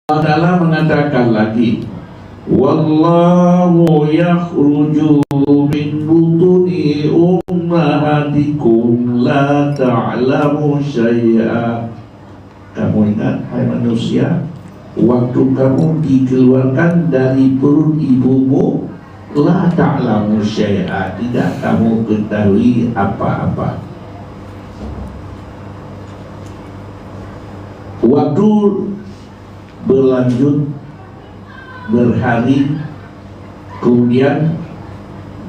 Allah Ta'ala mengatakan lagi, wallahu yakhruju min butuni ummahatikum la ta'lamu syai'a. Kamu ingat, hai manusia, waktu kamu dikeluarkan dari perut ibumu, la ta'lamu syai'a, tidak kamu ketahui apa-apa. Waktu berlanjut berhari, kemudian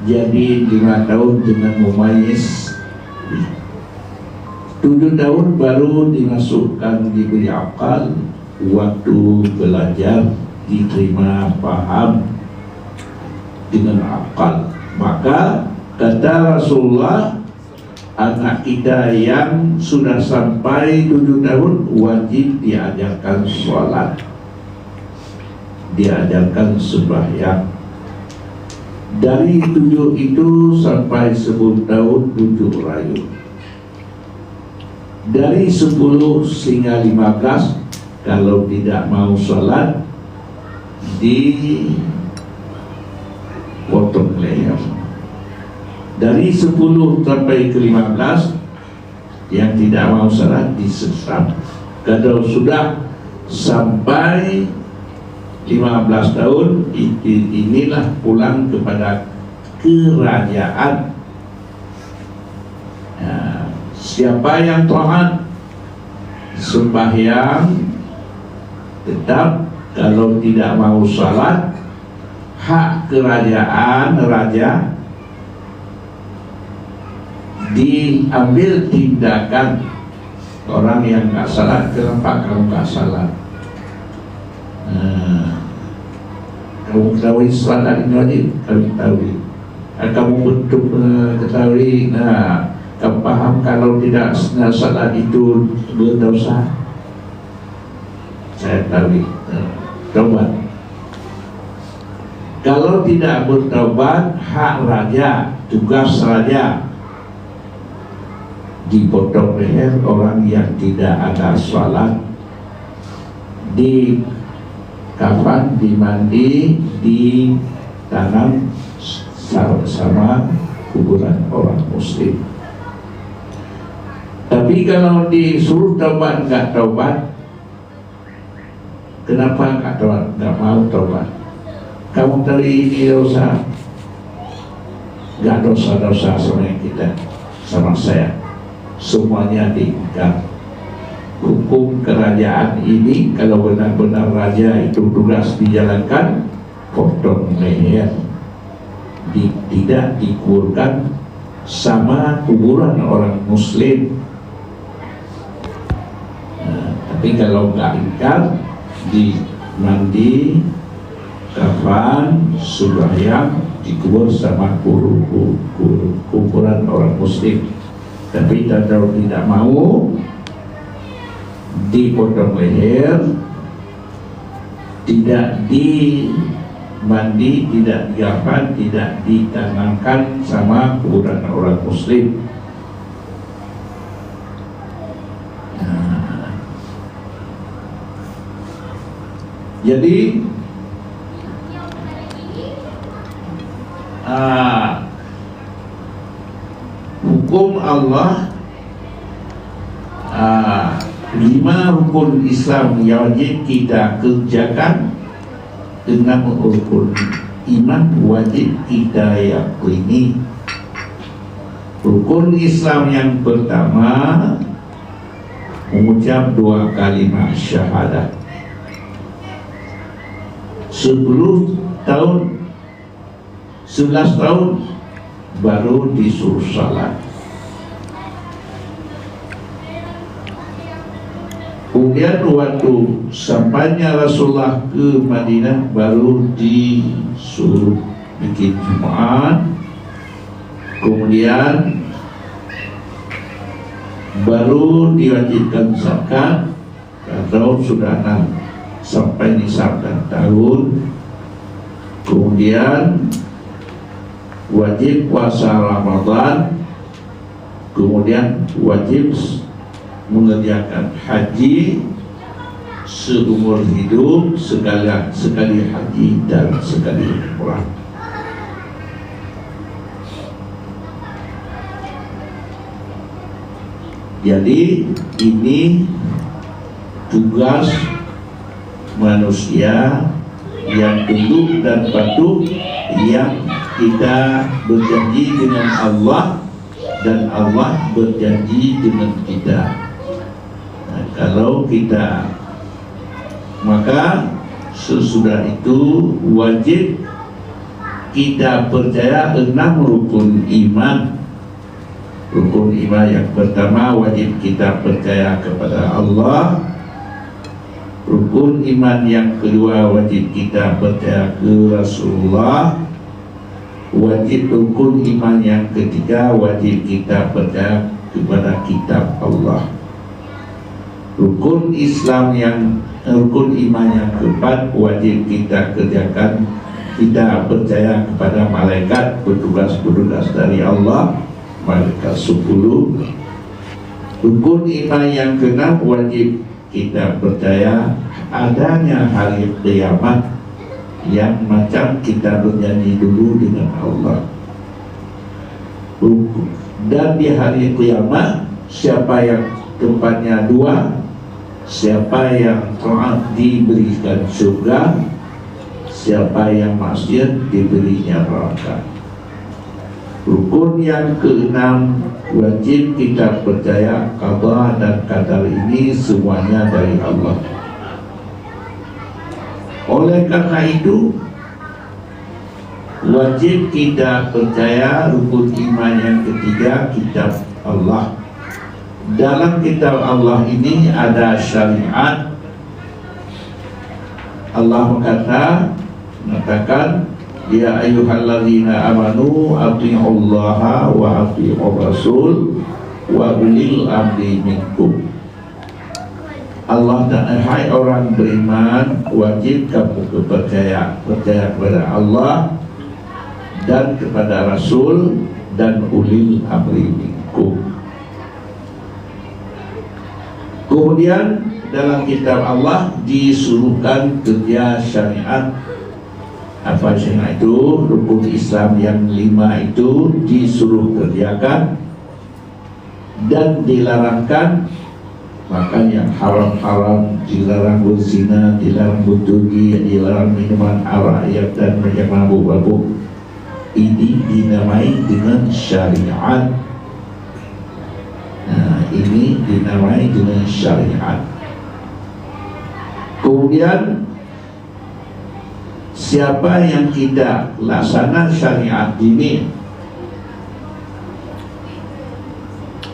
jadi 5 tahun dengan mumayyiz, 7 tahun baru dimasukkan diberi akal, waktu belajar diterima paham dengan akal. Maka kata Rasulullah, anak kita yang sudah sampai 7 tahun wajib diajarkan sholat, diajarkan sembahyang. Dari 7 itu sampai 10 tahun bujuk rayu. Dari 10 hingga 15 kalau tidak mau sholat dipotong leher. Dari 10 sampai ke 15 yang tidak mau sholat disesat. Kalau sudah sampai 15 tahun, inilah pulang kepada kerajaan. Nah, siapa yang taat sembahyang tetap, kalau tidak mau salat, hak kerajaan raja diambil tindakan. Orang yang nggak salat, kenapa kamu nggak salat? Kamu ketahui salat ini wajib, kamu ketahui. Kamu betul ketahui. Nah, kamu paham kalau tidak salat itu berdosa. Saya tahu. Tobat. Kalau tidak bertobat, hak raja, tugas raja, dipotong leher orang yang tidak ada salat, di kafan, dimandi, ditanam sama kuburan orang muslim. Tapi kalau disuruh taubat nggak taubat, kenapa nggak taubat? Nggak mau taubat. Kamu tadi ini dosa, nggak dosa-dosa sama kita, sama saya, semuanya diingkar. Hukum kerajaan ini, kalau benar-benar raja itu tugas dijalankan, potong leher, tidak dikuburkan sama kuburan orang muslim. Nah, tapi kalau nggak ingkar, dimandi, kafan, sembahyang, dikubur sama kuburan orang muslim. Tapi kalau tidak mau, dipotong leher, tidak dimandi, tidak dikafan, tidak ditanamkan sama kuburan orang muslim. Nah, jadi hukum Allah, 5 rukun Islam yang wajib kita kerjakan, 6 rukun iman wajib kita yakini. Rukun Islam yang pertama, mengucap 2 kalimat syahadat. 10 tahun 11 tahun baru disuruh salat. Kemudian waktu sampainya Rasulullah ke Madinah baru disuruh bikin Jumat. Kemudian baru diwajibkan zakat kalau sudah 6 sampai nisab tahun. Kemudian wajib puasa Ramadan. Kemudian wajib mengerjakan haji seumur hidup, sekali haji dan sekali umrah. Jadi ini tugas manusia yang tunduk dan patuh, yang kita berjanji dengan Allah dan Allah berjanji dengan kita. Nah, kalau kita, maka sesudah itu wajib kita percaya 6 rukun iman. Rukun iman yang pertama, wajib kita percaya kepada Allah. Rukun iman yang kedua, wajib kita percaya ke Rasulullah. Rukun iman yang ketiga, wajib kita percaya kepada kitab Allah. Rukun iman yang keempat, wajib kita kerjakan, kita percaya kepada malaikat petugas dari Allah, malaikat 10. Rukun iman yang keenam, wajib kita percaya adanya hari kiamat, yang macam kita berjanji dulu dengan Allah. Dan di hari kiamat, siapa yang tempatnya 2, siapa yang taat diberikan surga, siapa yang maksiat diberinya neraka. Rukun yang keenam, wajib kita percaya qada dan qadar ini semuanya dari Allah. Oleh karena itu, wajib kita percaya rukun iman yang ketiga, kitab Allah. Dalam kitab Allah ini ada syariat. Allah mengatakan, ya ayyuhalladzina amanu athi'ullaha wa athi'ur rasul wa ulil amri minkum. Allah dan hai orang beriman, wajib kamu percaya kepada Allah dan kepada Rasul dan ulil amri minkum. Kemudian dalam kitab Allah disuruhkan kerja syariat. Apa syariat itu? Rukun Islam yang 5 itu disuruh kerjakan dan dilarangkan. Maka yang haram-haram dilarang, berzina, dilarang berjudi, dilarang minuman arak dan yang mabuk-mabuk. Ini dinamai dengan syariat. Nah, ini dinamai dengan syariat. Kemudian siapa yang tidak laksana syariat ini,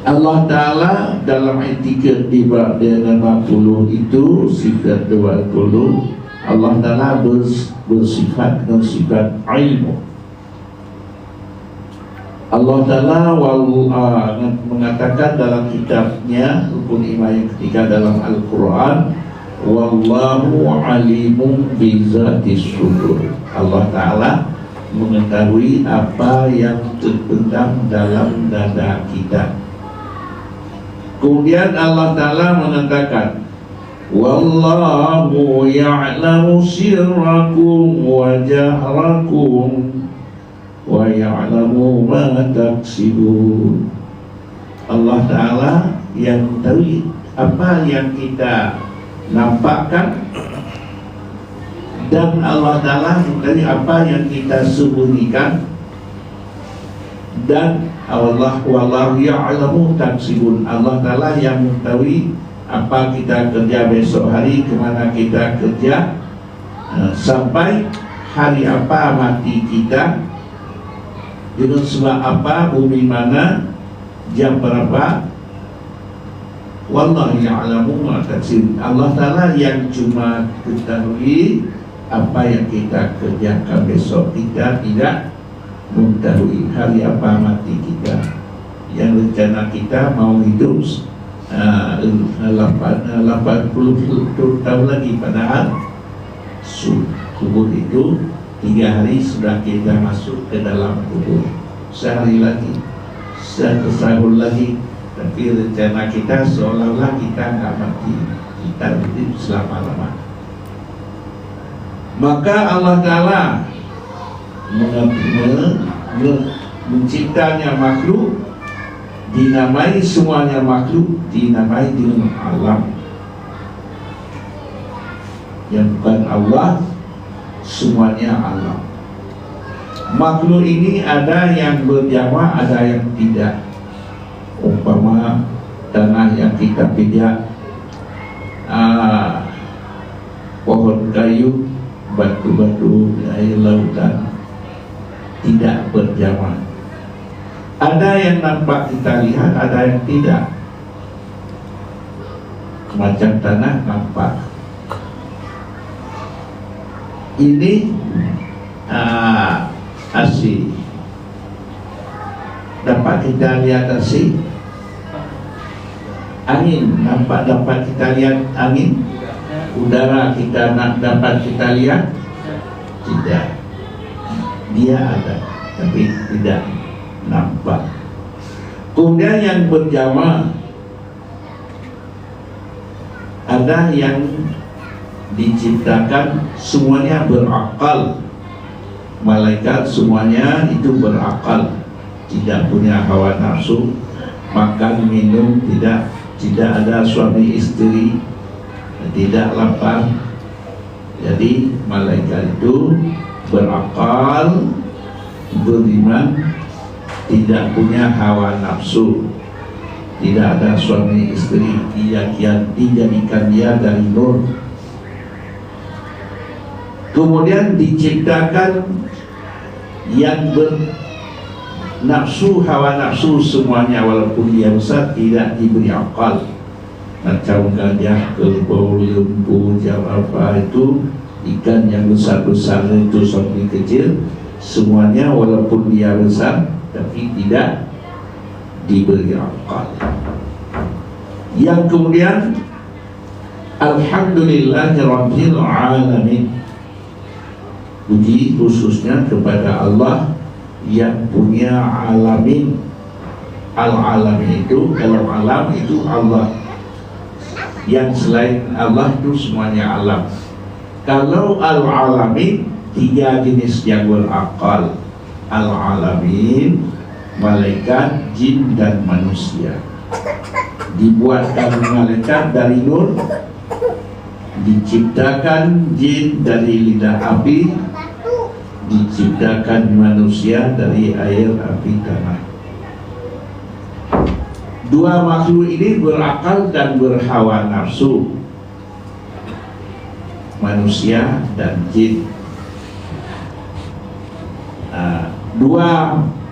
Allah Ta'ala dalam ayat 3 di bab 50 itu, sifat 20, Allah Ta'ala bersifat dengan sifat ilmu. Allah Ta'ala mengatakan dalam kitabnya, rukun iman yang ketiga dalam Al-Quran, wallahu alimun bizatis sudur. Allah Ta'ala mengetahui apa yang terpendam dalam dada kita. Kemudian Allah Ta'ala mengatakan, wallahu ya'lamu sirrakum wa jahrakum wa ya'lamu ma taksibun. Allah Ta'ala yang tahu apa yang kita nampakkan, dan Allah Ta'ala mengetahui apa yang kita sembunyikan, dan Allah wallahu ya'lamu taksibun. Allah Ta'ala yang mengetahui apa kita kerja besok hari, kemana kita kerja, sampai hari apa mati kita, dengan sebab apa, bumi mana, jam berapa. Wallahu ya'lamu ma taksibun. Allah Ta'ala yang cuma ketahui apa yang kita kerjakan besok, kita tidak mengetahui hari apa mati kita. Yang rencana kita mau hidup 80 tahun lagi, padahal kubur itu 3 hari sudah kita masuk ke dalam kubur. Sehari lagi, 1 tahun lagi, tapi rencana kita seolah-olah kita nggak mati. kita hidup selama-lamanya. Maka Allah Ta'ala menciptanya makhluk, dinamai semuanya makhluk, dinamai dengan alam. Yang bukan Allah, semuanya alam. Makhluk ini ada yang berjamaah, ada yang tidak. Umpama tanah yang kita pijak, pohon kayu, batu-batu, air lautan, tidak berjamaah. Ada yang nampak kita lihat, ada yang tidak. Macam tanah nampak. Ini asli. Dapat kita lihat asli. Angin dapat kita lihat angin. Udara kita dapat kita lihat. Tidak. Dia ada, tapi tidak nampak. Kemudian yang berjamaah, ada yang diciptakan semuanya berakal. Malaikat semuanya itu berakal, tidak punya hawa nafsu, makan minum tidak ada suami istri, tidak lapar. Jadi malaikat itu berakal, beriman, tidak punya hawa nafsu, tidak ada suami istri, yang dijadikan dia dari nur. Kemudian diciptakan yang bernafsu, hawa nafsu semuanya, walaupun dia besar tidak diberi akal. Macam gajah, kerbau, lembu, apa itu, ikan yang besar-besar itu sampai kecil, semuanya walaupun dia besar tapi tidak diberi akal. Yang kemudian Alhamdulillahirabbil alamin, puji khususnya kepada Allah yang punya alamin. Al-alamin itu, kalau alam itu Allah, yang selain Allah itu semuanya alam. Kalau al-alamin, 3 jenis yang berakal. Al-alamin, malaikat, jin dan manusia. Dibuatkan malaikat dari nur, diciptakan jin dari lidah api, diciptakan manusia dari air, api, tanah. 2 makhluk ini berakal dan berhawa nafsu, manusia dan jin. 2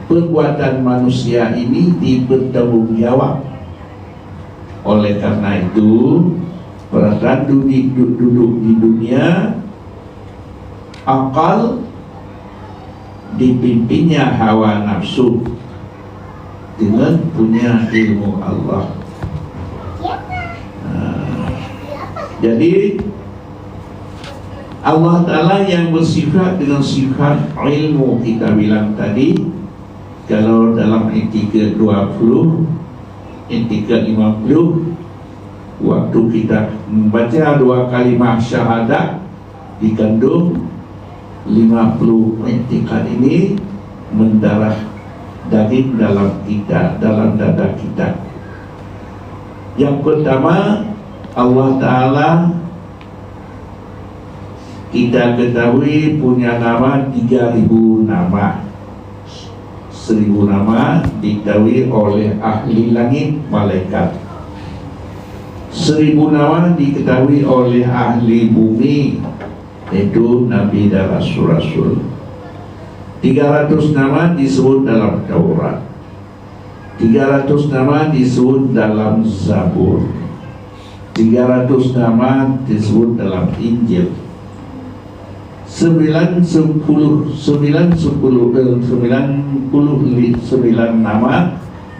perbuatan manusia ini dibertanggung jawab. Oleh karena itu, perasaan duduk di dunia, akal dipimpinnya hawa nafsu dengan punya ilmu Allah. Jadi Allah Ta'ala yang bersifat dengan sifat ilmu, kita bilang tadi, kalau dalam etika 20, etika 50, waktu kita membaca 2 kalimah syahadat dikandung 50 etika ini mendarah daging dalam kita, dalam dada kita. Yang pertama, Allah Ta'ala kita ketahui punya nama 3000 nama. 1000 nama diketahui oleh ahli langit, malaikat. 1000 nama diketahui oleh ahli bumi, yaitu nabi dan rasul-rasul. 300 nama disebut dalam Taurat, 300 nama disebut dalam Zabur, 300 nama disebut dalam Injil. 99 nama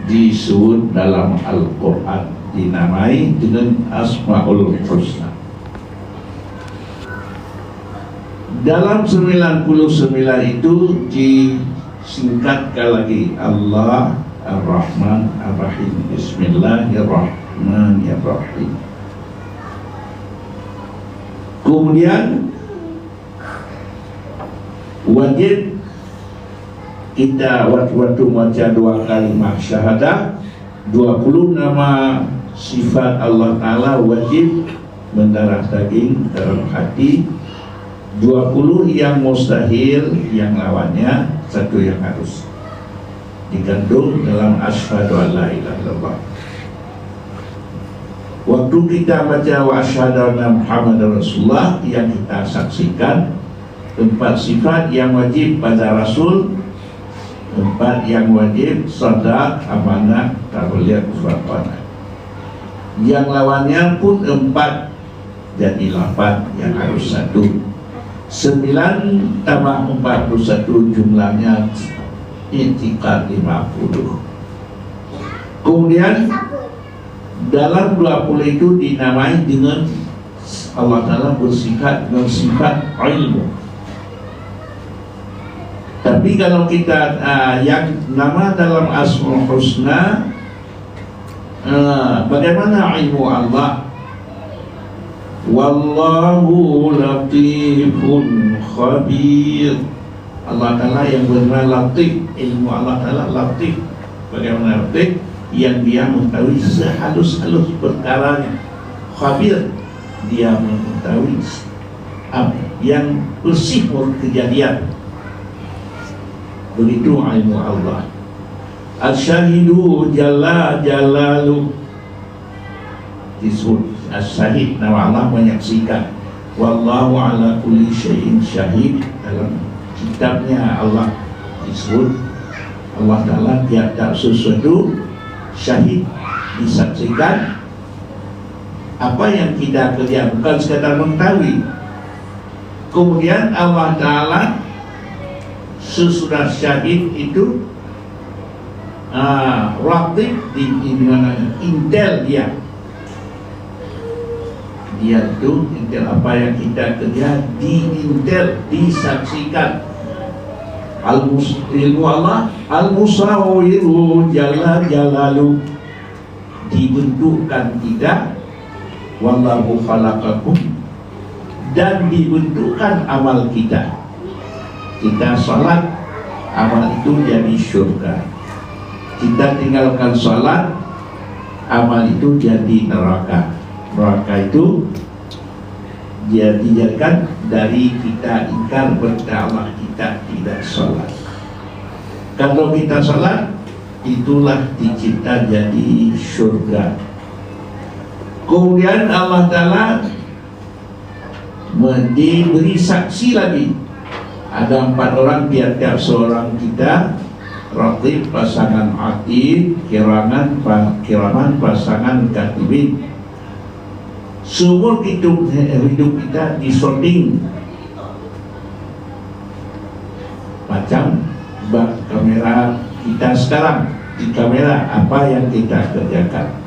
disebut dalam Al-Quran, dinamai dengan Asmaul Husna. Dalam 99 itu disingkatkan lagi Allah Ar-Rahman Ar-Rahim. Bismillahirrahmanirrahim. Kemudian wajib kita waktu baca 2 kalimat syahadah, 20 nama sifat Allah Ta'ala wajib mendarah daging dalam hati, 20 yang mustahil, yang lawannya 1 yang harus dikandung dalam asyhadu an la ilaha illallah. Waktu kita baca wa asyhadu anna Muhammadar Rasulullah, yang kita saksikan 4 sifat yang wajib pada Rasul, 4 yang wajib: sadaq, amanah, tawaliyah, kufratanah. Yang lawannya pun 4, jadi 8 yang harus 1. 9 tambah 41 jumlahnya i'tiqad 50. Kemudian dalam 20 itu dinamai dengan Allah Ta'ala bersifat dengan sifat ilmu. Tapi kalau kita yang nama dalam Asmaul Husna, bagaimana ilmu Allah? Wallahu latifun khabir. Allah Ta'ala yang benar latif, ilmu Allah Ta'ala latif. Bagaimana latif? Yang dia mengetahui sehalus-halus perkaranya. Khabir, dia mengetahui yang bersih kejadian. Begitu ilmu Allah. Asy-syahidu jalla jalaluh, disebut as-syahid, nama Allah menyaksikan. Wallahu ala kulli syai'in syahid, dalam kitabnya Allah disebut Allah Ta'ala tiap-tiap sesuatu syahid, disaksikan. Apa yang kita kerja bukan sekadar mengetahui. Kemudian Allah Ta'ala sesudah syahid itu raqib, di mana intel dia itu intel apa yang kita kerja, diintel, disaksikan. Ilmu Allah al-musawwiru jalla jalalu, dibentukkan kita. Wallahu khalaqakum, dan dibentukkan amal kita. Kita salat, amal itu jadi syurga. Kita tinggalkan salat, amal itu jadi neraka. Neraka itu dia dijadikan dari kita ingkar kepada Allah, kita tidak salat. Kalau kita salat, itulah dicipta jadi syurga. Kemudian Allah Ta'ala diberi saksi lagi. Ada 4 orang tiap-tiap seorang kita, raqib pasangan atid, kiraman pasangan katibin. Seumur hidup kita disorting macam bak kamera kita sekarang. Di kamera apa yang kita kerjakan.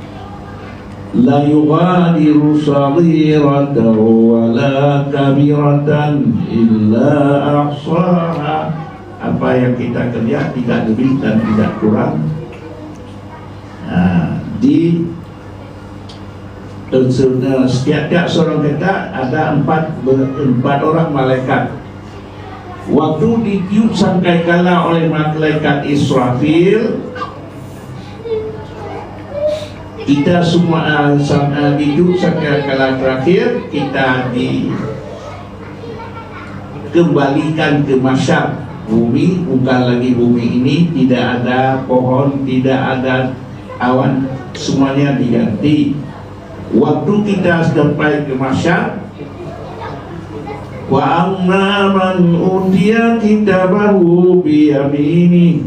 La yughadiru saghiratan wala kabiratan illa ahsaha. Apa yang kita kerja tidak lebih dan tidak kurang. Di setiap seorang kita ada 4 orang malaikat. Waktu ditiup sangkakala oleh malaikat Israfil, kita semua ditiup sangkakala terakhir, kita dikembalikan ke mahsyar. Bumi bukan lagi bumi ini, tidak ada pohon, tidak ada awan, semuanya diganti. Waktu kita sampai ke mahsyar, wa amma man utiya kitabahu bi yamini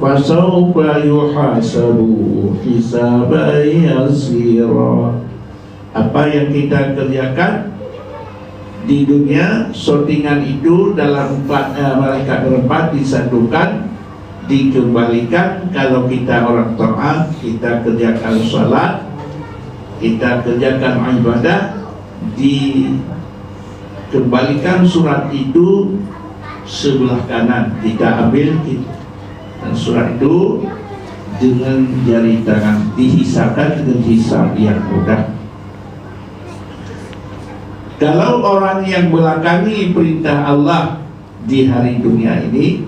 fasawfa yuhasabu hisaban yasira. Apa yang kita kerjakan di dunia, sortingan itu dalam 4 malaikat berempat disatukan, dikembalikan. Kalau kita orang taat, kita kerjakan salat, kita kerjakan ibadah, dikembalikan surat itu sebelah kanan, kita ambil dan surat itu dengan jari tangan, dihisabkan dengan hisab yang mudah. Kalau orang yang belakangi perintah Allah di hari dunia ini,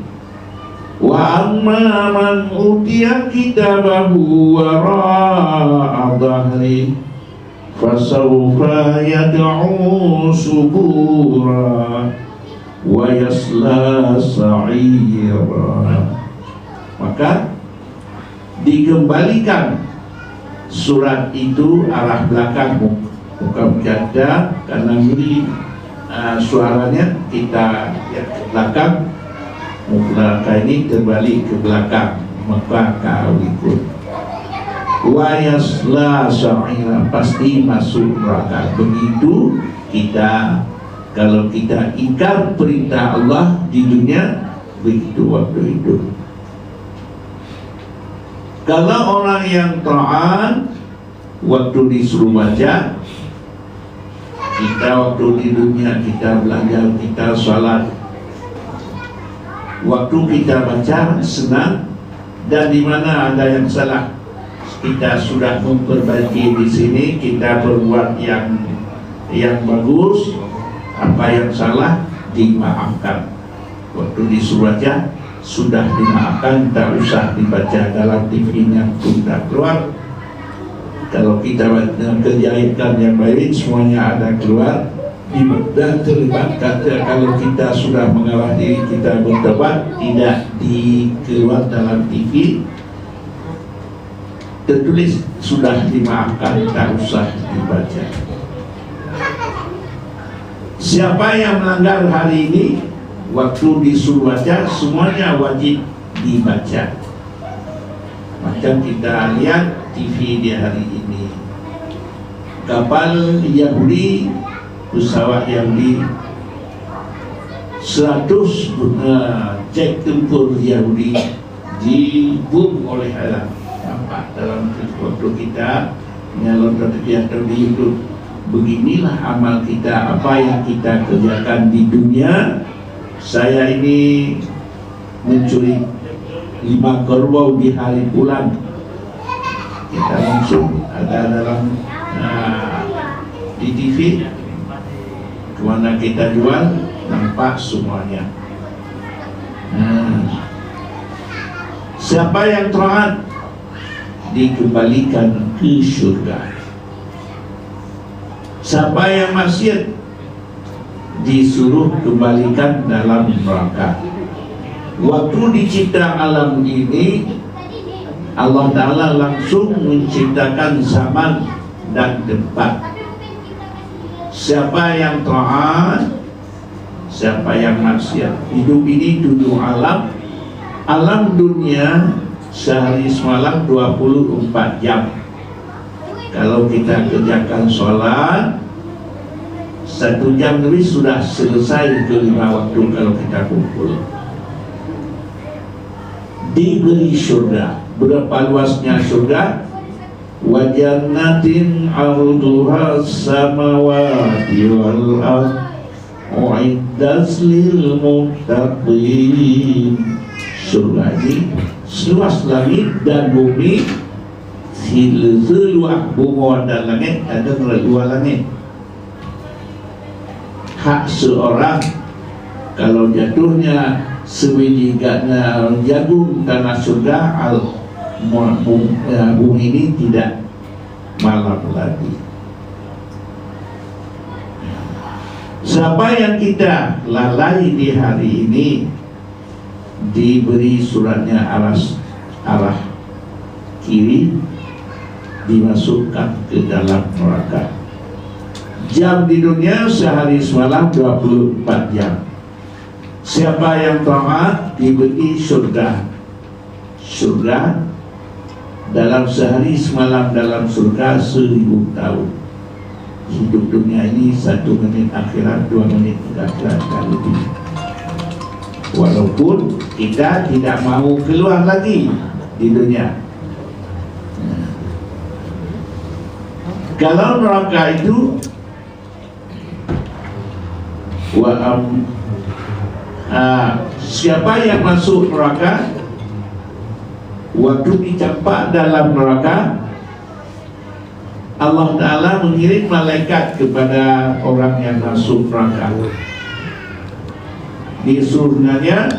wa amma man utiya kitabahu wara'a dhahri fasawfa yad'u subura wa yasla sa'ira. Maka dikembalikan surat itu arah belakang muka bercanda, karena beri suaranya kita lihat ke belakang, muka ini terbalik ke belakang, maka kau ikut. Wa yasla sa'ira, pasti masuk neraka. Begitu kita, kalau kita ingkar perintah Allah di dunia, begitu waktu itu. Kalau orang yang taat, waktu disuruh baca, kita waktu di dunia kita belajar, kita salat, waktu kita baca senang, dan di mana ada yang salah kita sudah memperbaiki di sini, kita berbuat yang bagus, apa yang salah dimaafkan. Waktu disuruh baca sudah dimaafkan, tak usah dibaca dalam TV-nya pun tak keluar. Kalau kita kejadian yang baik semuanya ada keluar, dan terlibat kata kalau kita sudah mengalah diri kita bertobat, tidak dikeluar dalam TV, tertulis sudah dimaafkan, tak usah dibaca. Siapa yang melanggar hari ini, waktu disuruh baca semuanya wajib dibaca. Macam kita lihat TV di hari ini, kapal Yahudi, pesawat Yahudi, 100 jet tempur Yahudi dibom oleh alam. Nampak dalam waktu kita menonton atau di YouTube. Beginilah amal kita, apa yang kita kerjakan di dunia. Saya ini mencuri 5 kerbau di hari bulan, kita langsung ada dalam di TV, kemana kita jual nampak semuanya. Siapa yang taat dikembalikan ke surga, siapa yang maksiat disuruh kembalikan dalam neraka. Waktu dicipta alam ini, Allah Ta'ala langsung menciptakan zaman dan tempat. Siapa yang taat, siapa yang maksiat. Hidup ini 7 alam. Alam dunia sehari semalam 24 jam. Kalau kita kerjakan sholat 1 jam lebih sudah selesai ke 5 waktu kalau kita kumpul. Diberi surga. Berapa luasnya surga? Wa jannatin 'arduha samawati wal ardh u'iddat lil muttaqin. Surga ini seluas langit dan bumi, seluas bunga dan langit, ada 2 langit. Hak seorang kalau jatuhnya sebiji jagung tanah surga, bumi ini tidak malam lagi. Siapa yang kita lalai di hari ini, diberi suratnya arah kiri, dimasukkan ke dalam neraka. Jam di dunia sehari semalam 24 jam. Siapa yang taat diberi surga. Surga dalam sehari semalam dalam surga 1000 tahun. Hidup dunia ini 1 menit akhirat, 2 menit akhirat lebih. Walaupun kita tidak mau keluar lagi di dunia. Kalau neraka itu siapa yang masuk neraka, waktu dicampak dalam neraka, Allah Ta'ala mengirim malaikat kepada orang yang masuk neraka. Disuruhnya,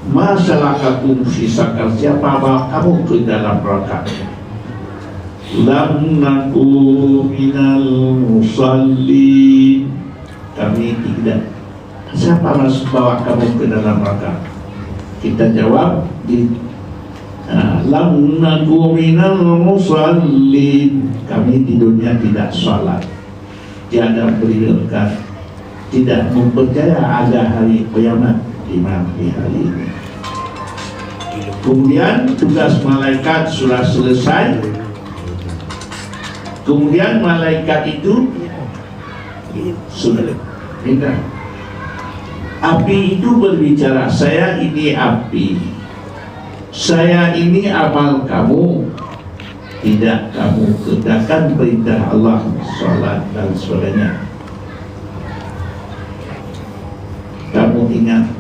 masalakakum fi sakar, siapa bawa kamu ke dalam neraka? Lam naku minal musallin, kami tidak. Siapa masuk bawa kamu ke dalam neraka? Kita jawab lam naku minal musallin, kami di dunia tidak sholat, tiada beribadah, tidak mempercaya ada hari kiamat di hari ini. Kemudian tugas malaikat sudah selesai. Kemudian malaikat itu sudah pindah. Api itu berbicara, saya ini api, saya ini amal kamu, tidak kamu kerjakan perintah Allah, sholat dan sebagainya. Kamu ingat,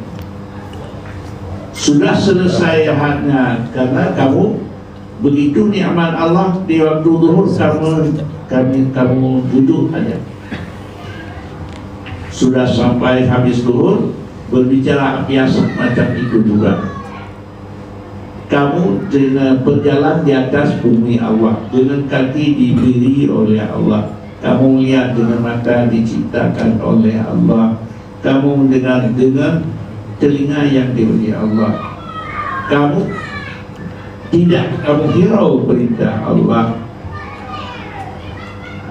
sudah selesai hanya karena kamu begitu nikmat Allah di waktu zuhur, kamu duduk aja. Sudah sampai habis zuhur, berbicara biasa macam itu juga. Kamu dengan berjalan di atas bumi Allah, dengan kaki diberi oleh Allah, kamu lihat dengan mata diciptakan oleh Allah, kamu mendengar dengan telinga yang diberi Allah, kamu kamu hirau perintah Allah.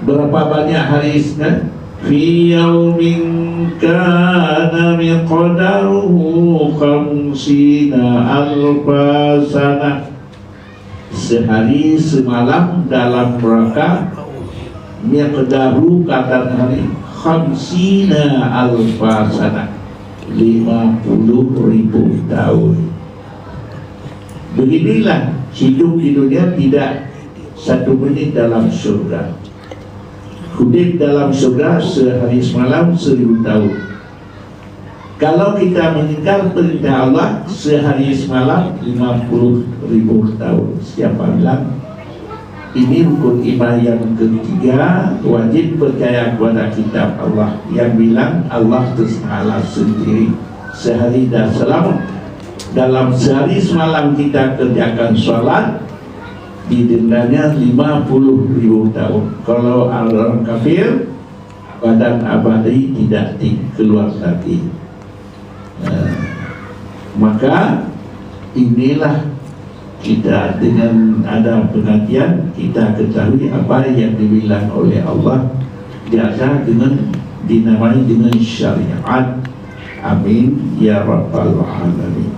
Berapa banyak hari Isnin? Fi yaumin kana miqdaruhu khamsina alfa sanah, sehari semalam dalam neraka, miqdaru kadar hari, khamsina alfa sanah, 50.000 tahun. Beginilah hidup di dunia, tidak 1 menit dalam surga. Hidup dalam surga sehari semalam 1000 tahun. Kalau kita meninggal perintah Allah, sehari semalam 50.000 tahun. Siapa bilang? Ini rukun iman yang ketiga, wajib percaya kepada kitab Allah yang bilang Allah Ta'ala sendiri. Sehari dan semalam, dalam sehari semalam kita kerjakan sholat, didendanya 50.000 tahun. Kalau orang kafir, badan abadi tidak keluar lagi. Maka inilah kita dengan ada pengajian, kita ketahui apa yang dibilang oleh Allah, biasa dengan dinamai dengan syariat. Amin ya rabbal alamin.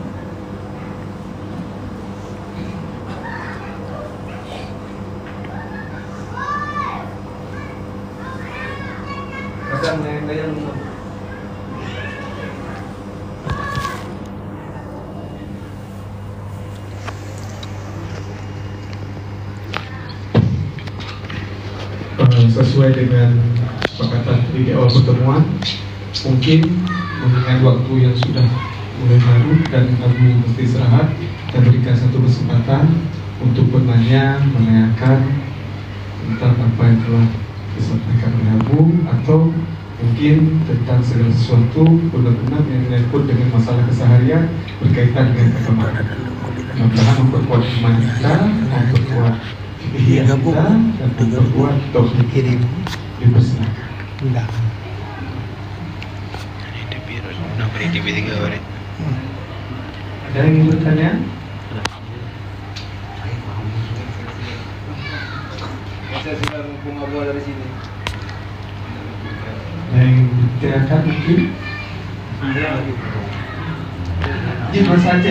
Sesuai dengan kesepakatan di awal pertemuan, mungkin mengingat waktu yang sudah mulai larut dan kami mesti istirahat, dan berikan satu kesempatan untuk bertanya, menanyakan tentang apa yang telah disampaikan oleh Abu, atau mungkin tentang segala sesuatu benar-benar yang menyangkut dengan masalah keseharian berkaitan dengan agama. Mudah-mudahan memperkuat iman kita, memperkuat fikih kita, dan memperkuat tauhid kita. Dipersilakan. Ada yang ingin bertanya? Saya sudah mumpung Abu dari sini. Yang ditanyakan mungkin? Ini saja.